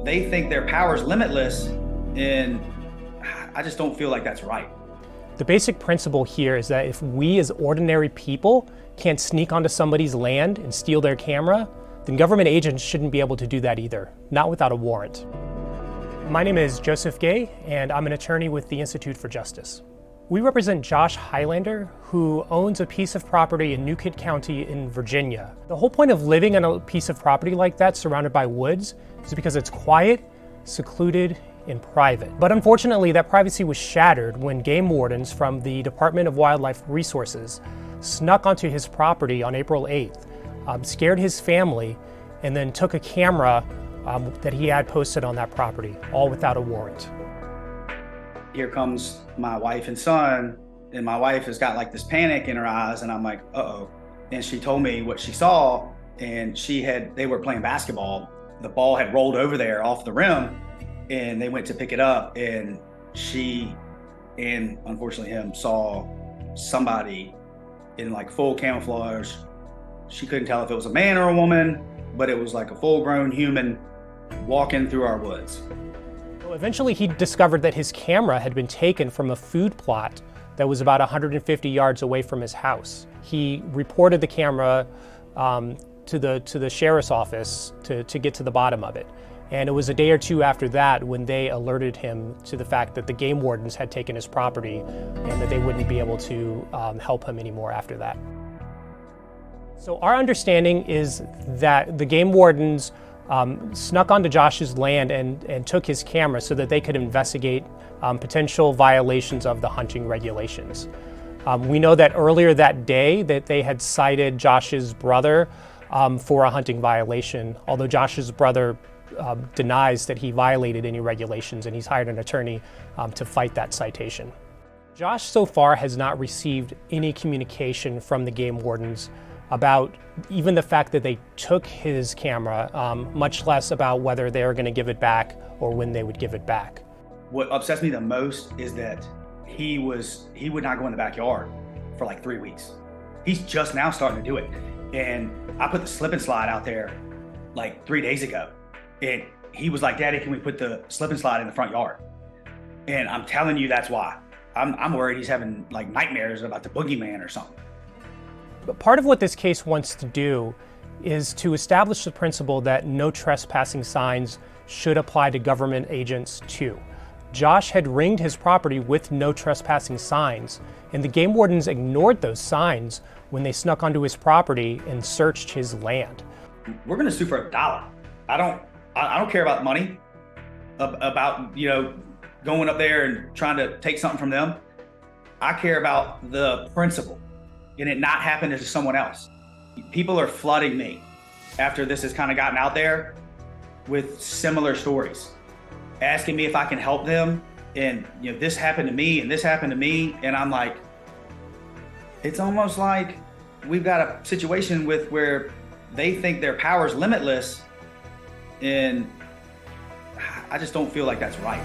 they think their power's limitless, and I just don't feel like that's right. The basic principle here is that if we as ordinary people can't sneak onto somebody's land and steal their camera, then government agents shouldn't be able to do that either, not without a warrant. My name is Joseph Gay, and I'm an attorney with the Institute for Justice. We represent Josh Highlander, who owns a piece of property in New Kent County in Virginia. The whole point of living on a piece of property like that surrounded by woods is because it's quiet, secluded, and private. But unfortunately, that privacy was shattered when game wardens from the Department of Wildlife Resources snuck onto his property on April 8th, scared his family, and then took a camera that he had posted on that property, all without a warrant. Here comes my wife and son, and my wife has got like this panic in her eyes, and I'm like, uh-oh. And she told me what she saw, and they were playing basketball. The ball had rolled over there off the rim, and they went to pick it up, and she, and unfortunately him, saw somebody in like full camouflage. She couldn't tell if it was a man or a woman, but it was like a full-grown human walking through our woods. Well, eventually he discovered that his camera had been taken from a food plot that was about 150 yards away from his house. He reported the camera to the sheriff's office to get to the bottom of it. And it was a day or two after that when they alerted him to the fact that the game wardens had taken his property and that they wouldn't be able to help him anymore after that. So our understanding is that the game wardens snuck onto Josh's land and took his camera so that they could investigate potential violations of the hunting regulations. We know that earlier that day that they had cited Josh's brother for a hunting violation, although Josh's brother denies that he violated any regulations, and he's hired an attorney to fight that citation. Josh so far has not received any communication from the game wardens about even the fact that they took his camera, much less about whether they were going to give it back or when they would give it back. What upsets me the most is that he would not go in the backyard for like 3 weeks. He's just now starting to do it. And I put the slip and slide out there like 3 days ago. And he was like, "Daddy, can we put the slip and slide in the front yard?" And I'm telling you, that's why. I'm worried he's having like nightmares about the boogeyman or something. But part of what this case wants to do is to establish the principle that no trespassing signs should apply to government agents too. Josh had ringed his property with no trespassing signs, and the game wardens ignored those signs when they snuck onto his property and searched his land. We're gonna sue for $1. I don't care about money, about going up there and trying to take something from them. I care about the principle and it not happening to someone else. People are flooding me after this has kind of gotten out there with similar stories, asking me if I can help them. And this happened to me and this happened to me. And I'm like, it's almost like we've got a situation where they think their power's limitless, and I just don't feel like that's right.